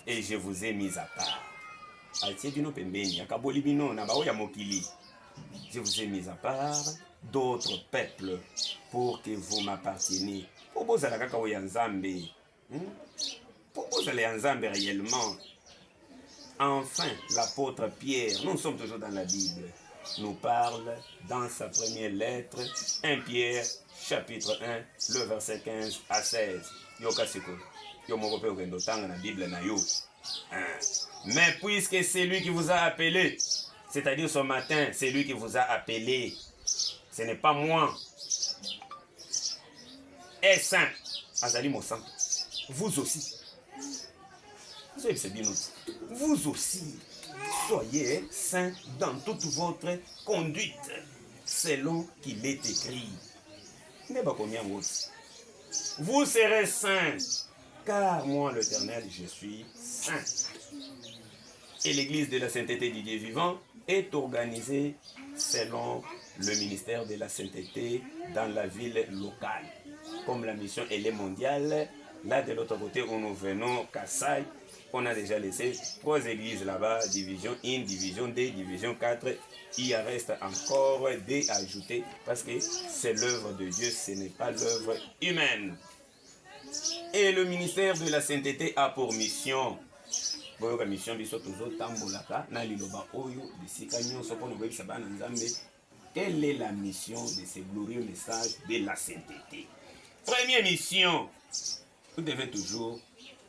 et je vous ai mis à part. Je vous ai mis à part d'autres peuples pour que vous m'apparteniez. Pour vous allez réellement. Enfin, l'apôtre Pierre, nous sommes toujours dans la Bible, nous parle dans sa première lettre, 1 Pierre, chapitre 1, le verset 15 à 16. Mais puisque c'est lui qui vous a appelé, c'est-à-dire ce matin, c'est lui qui vous a appelé, ce n'est pas moi, est saint, Azali Mossan, vous aussi. Vous aussi, soyez saints dans toute votre conduite, selon qu'il est écrit. Vous serez saints, car moi, l'Éternel, je suis saint. Et l'Église de la sainteté du Dieu vivant est organisée selon le ministère de la sainteté dans la ville locale. Comme la mission elle est mondiale, là de l'autre côté où nous venons, Kassai, on a déjà laissé 3 églises là-bas, division 1, division 2, division 4. Il y reste encore des ajoutés parce que c'est l'œuvre de Dieu, ce n'est pas l'œuvre humaine. Et le ministère de la sainteté a pour mission, quelle est la mission de ce glorieux message de la sainteté? Première mission, vous devez toujours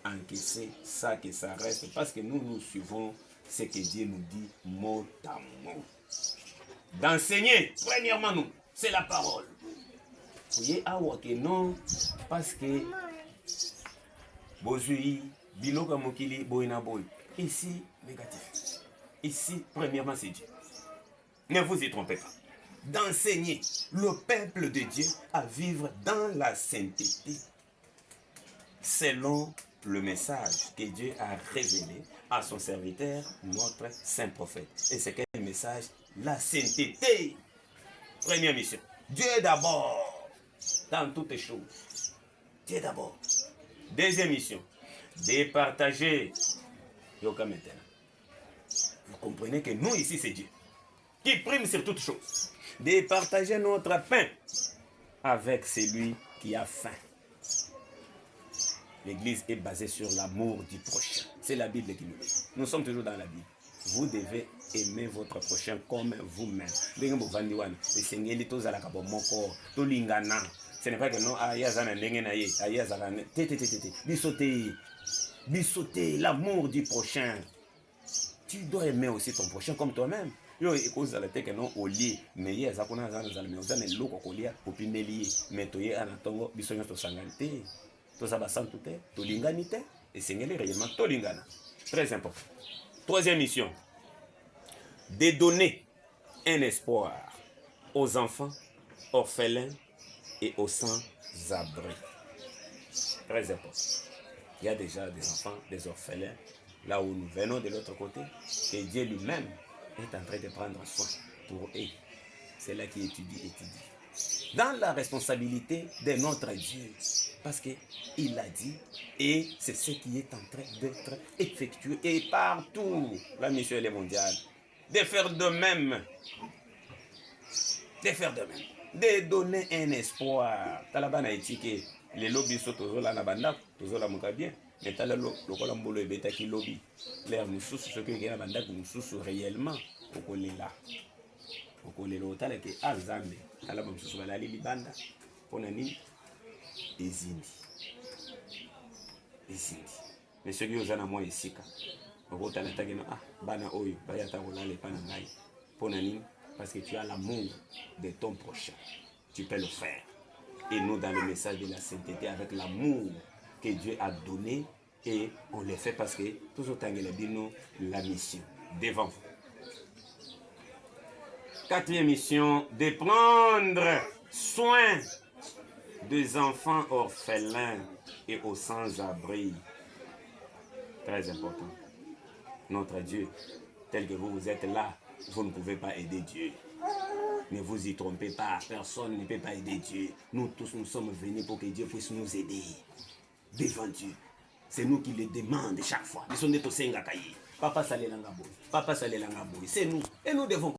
encaisser ça, que ça reste, parce que nous suivons ce que Dieu nous dit mot à mot. D'enseigner, premièrement, nous, c'est la parole. Vous voyez, non, parce que ici, négatif. Ici, premièrement, c'est Dieu. Ne vous y trompez pas. D'enseigner le peuple de Dieu à vivre dans la sainteté, selon le message que Dieu a révélé à son serviteur, notre saint prophète. Et c'est quel message? La sainteté. Première mission. Dieu d'abord, dans toutes les choses. Dieu d'abord. Deuxième mission. Départager. Yoka maintenant. Vous comprenez que nous ici c'est Dieu qui prime sur toutes choses. Départager notre pain avec celui qui a faim. L'église est basée sur l'amour du prochain. C'est la Bible qui nous dit. Nous sommes toujours dans la Bible. Vous devez aimer votre prochain comme vous-même. Ce n'est pas que non, bisoter l'amour du prochain. Tu dois aimer aussi ton prochain comme toi-même. Yo ikoza la teke non oli mais ye za kuna za mais ozana loko kolia popimeli mais toye anatongo biso nyoto sangalite to za basantu te to lingani te et sengeli réellement to lingana. Très important. Troisième mission, de donner un espoir aux enfants orphelins et aux sans-abri. Très important. Il y a déjà des enfants, des orphelins, là où nous venons de l'autre côté, et Dieu lui-même est en train de prendre soin pour eux. C'est là qu'il étudie. Dans la responsabilité de notre Dieu, parce qu'il a dit, et c'est ce qui est en train d'être effectué, et partout, la mission elle est mondiale, de faire de même, de donner un espoir. Talabana étiqué, les lobbies sont toujours là, toujours là, bien. Mais t'as le colambolo et bêta qui lobby. L'air nous sous ce que y a bandak nous sous réellement. Au collé là. Au collé là, t'as le que Alzambe. T'as la bonne sous la libanda. Ponani. Ezindi. Mais ceux qui ont un mois ici, au côté de la tagine, bana oyo, bayata ou là les panangai. Ponani. Parce que tu as l'amour de ton prochain. Tu peux le faire. Et nous, dans le message de la sainteté, avec l'amour que Dieu a donné, et on le fait parce que tout autant qu'il a dit nous, la mission devant vous. Quatrième mission, de prendre soin des enfants orphelins et aux sans-abri. Très important. Notre Dieu, tel que vous êtes là, vous ne pouvez pas aider Dieu. Ne vous y trompez pas, personne ne peut pas aider Dieu. Nous tous, nous sommes venus pour que Dieu puisse nous aider devant Dieu. C'est nous qui les demandons chaque fois. Ils sont des Tosenga Kaye. Papa Salé Langaboy. Papa Salé Langaboy. C'est nous. Et nous devons